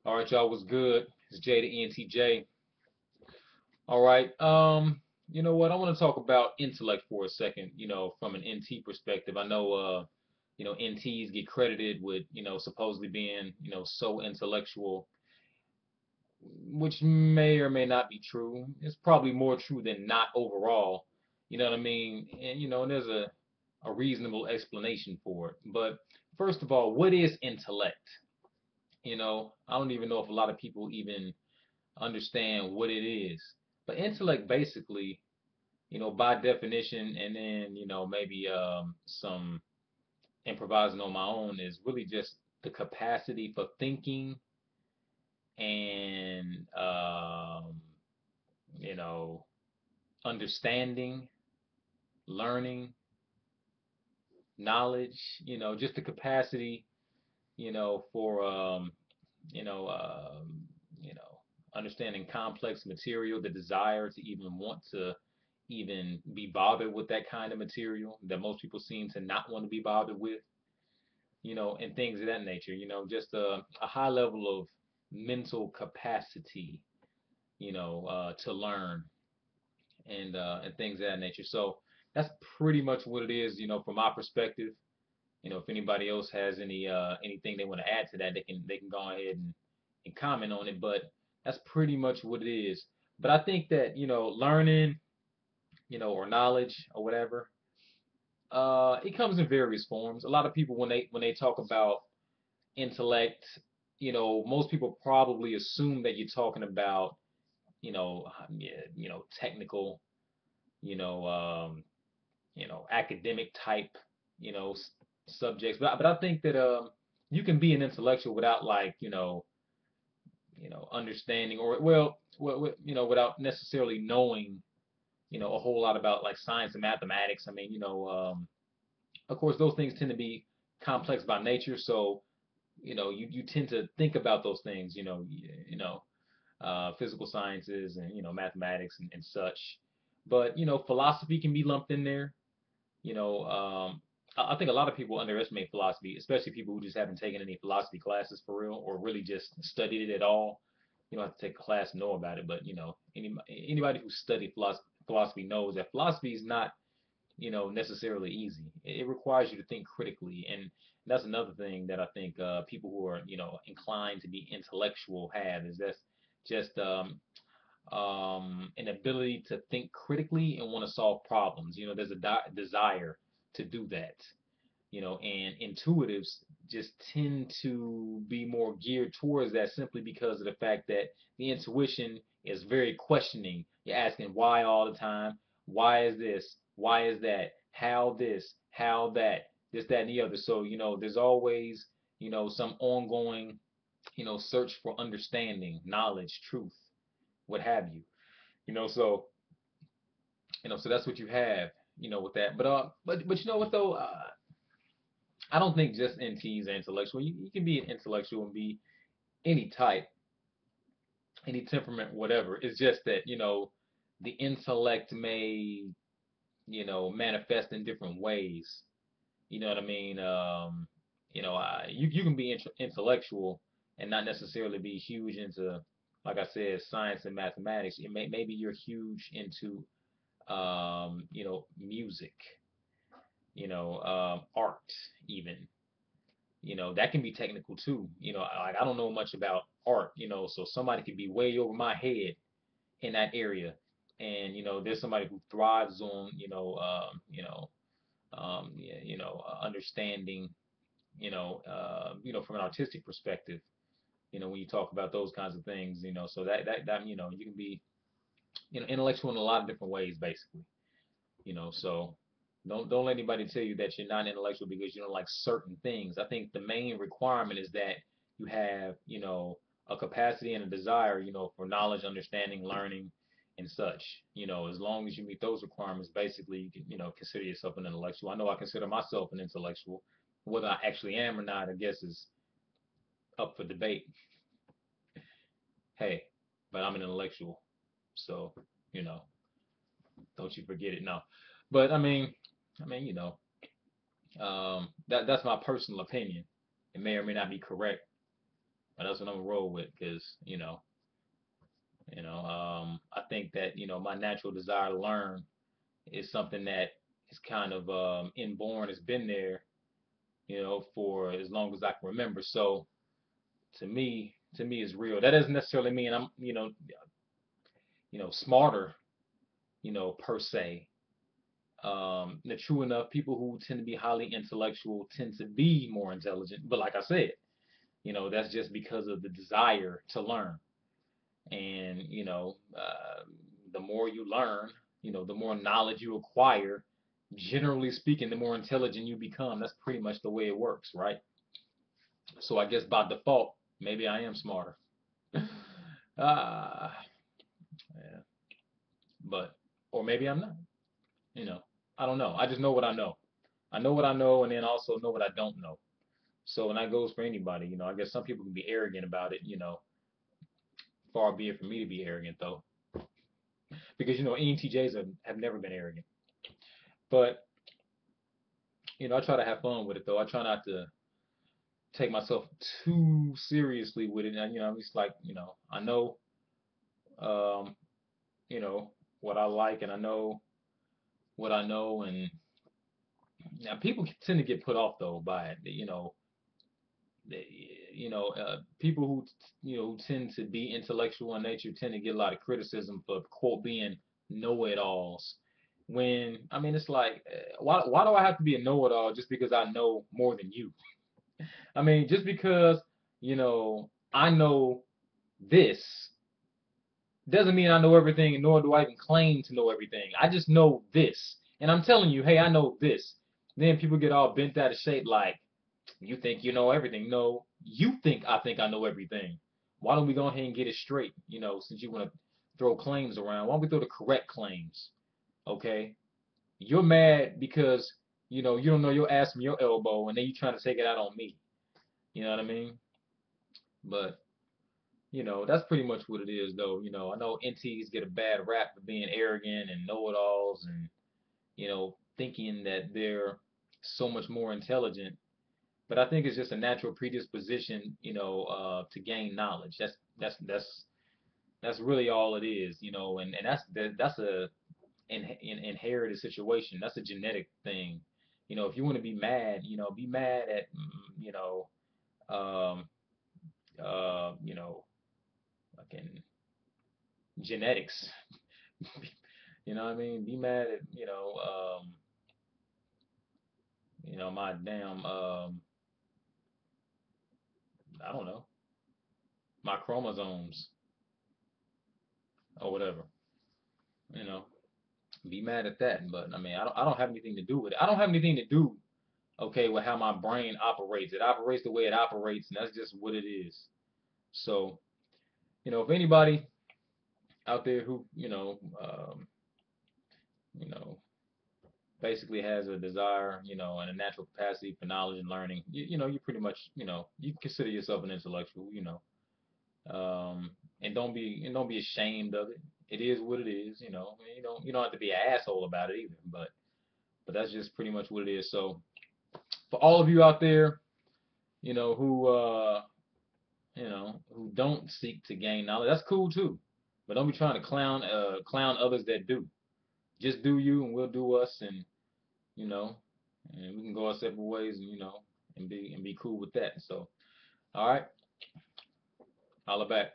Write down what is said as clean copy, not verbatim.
All right, y'all, what's good? It's Jay the ENTJ. All right, you know what? I want to talk about intellect for a second, from an NT perspective. I know, NTs get credited with, supposedly being, so intellectual, which may or may not be true. It's probably more true than not overall. You know what I mean? And there's a reasonable explanation for it. But first of all, what is intellect? I don't even know if a lot of people even understand what it is. But intellect basically, by definition, and then, maybe some improvising on my own is really just the capacity for thinking and, you know, understanding, learning, knowledge, just the capacity, for, you know, um, you know, understanding complex material, the desire to even want to even be bothered with that kind of material that most people seem to not want to be bothered with, and things of that nature, just a high level of mental capacity, to learn and things of that nature. So that's pretty much what it is, from my perspective. If anybody else has anything they want to add to that, they can go ahead and comment on it. But that's pretty much what it is. But I think that, learning, or knowledge or whatever, it comes in various forms. A lot of people when they talk about intellect, most people probably assume that you're talking about, yeah, technical, you know, um, academic type, you know, s- subjects. But I think that you can be an intellectual without like, understanding or without necessarily knowing, a whole lot about like science and mathematics. I mean, of course, those things tend to be complex by nature, so you tend to think about those things, physical sciences and mathematics and such. But philosophy can be lumped in there. You know, I think a lot of people underestimate philosophy, especially people who just haven't taken any philosophy classes for real, or really just studied it at all. You don't have to take a class to know about it, but anybody who studied philosophy knows that philosophy is not necessarily easy. It requires you to think critically, and that's another thing that I think people who are inclined to be intellectual have is that's just an ability to think critically and want to solve problems. There's a desire to do that. And intuitives just tend to be more geared towards that simply because of the fact that the intuition is very questioning. You're asking why all the time. Why is this? Why is that? How this? How that? This, that, and the other. So, there's always, some ongoing, search for understanding, knowledge, truth, what have you. So, so that's what you have, with that. But you know what though? I don't think just NTs are intellectual. You can be an intellectual and be any type, any temperament, whatever. It's just that, the intellect may, manifest in different ways. You know what I mean? You can be intellectual and not necessarily be huge into, like I said, science and mathematics. Maybe you're huge into, music, art, even. That can be technical too. Like I don't know much about art, so somebody could be way over my head in that area. And, there's somebody who thrives on, yeah, understanding, from an artistic perspective, when you talk about those kinds of things, so that, you can be, intellectual in a lot of different ways, basically. So don't let anybody tell you that you're not intellectual because you don't like certain things. I think the main requirement is that you have, a capacity and a desire, for knowledge, understanding, learning, and such. As long as you meet those requirements, basically you can, consider yourself an intellectual. I know I consider myself an intellectual. Whether I actually am or not, I guess is up for debate. Hey, but I'm an intellectual, so you know, don't you forget it. No, but I mean, that's my personal opinion. It may or may not be correct, But that's what I'm gonna roll with, because I think that my natural desire to learn is something that is kind of inborn. It's been there, for as long as I can remember. So to me, it's real. That doesn't necessarily mean I'm, smarter, per se. True enough, people who tend to be highly intellectual tend to be more intelligent. But like I said, that's just because of the desire to learn. And the more you learn, the more knowledge you acquire. Generally speaking, the more intelligent you become. That's pretty much the way it works, right? So I guess by default, maybe I am smarter. Ah, yeah. But or maybe I'm not. You know, I don't know. I just know what I know. I know what I know, and then also know what I don't know. So, and that goes for anybody. I guess some people can be arrogant about it. Far be it from me to be arrogant though, because ENTJs have never been arrogant. But I try to have fun with it though. I try not to take myself too seriously with it. And I'm just like, I know, um, you know what I like, and I know what I know, and now people tend to get put off though by it. People who who tend to be intellectual in nature tend to get a lot of criticism for quote being know-it-alls. When I mean, it's like, why do I have to be a know-it-all just because I know more than you? I mean, just because I know this doesn't mean I know everything, and nor do I even claim to know everything. I just know this, and I'm telling you, hey, I know this. Then people get all bent out of shape, like, you think you know everything. No, you think I think I know everything. Why don't we go ahead and get it straight? Since you want to throw claims around, why don't we throw the correct claims? Okay? You're mad because, you don't know your ass from your elbow, and then you trying to take it out on me. You know what I mean? But, that's pretty much what it is, though. I know NTs get a bad rap for being arrogant and know-it-alls and, thinking that they're so much more intelligent. But I think it's just a natural predisposition, to gain knowledge. That's really all it is, and that's a inherited situation. That's a genetic thing. If you want to be mad, be mad at, um, fucking genetics. You know what I mean? Be mad at, my damn, I don't know, my chromosomes or whatever. You know, be mad at that. But I mean, I don't have anything to do with it. I don't have anything to do, okay, with how my brain operates. It operates the way it operates, and that's just what it is. So, if anybody out there who, you know, basically has a desire, and a natural capacity for knowledge and learning, you pretty much, you consider yourself an intellectual, and don't be ashamed of it. It is what it is, you don't have to be an asshole about it either, but that's just pretty much what it is. So for all of you out there, who don't seek to gain knowledge, that's cool too. But don't be trying to clown others that do. Just do you, and we'll do us, and you know, and we can go our separate ways, and and be cool with that. So, all right, holla back.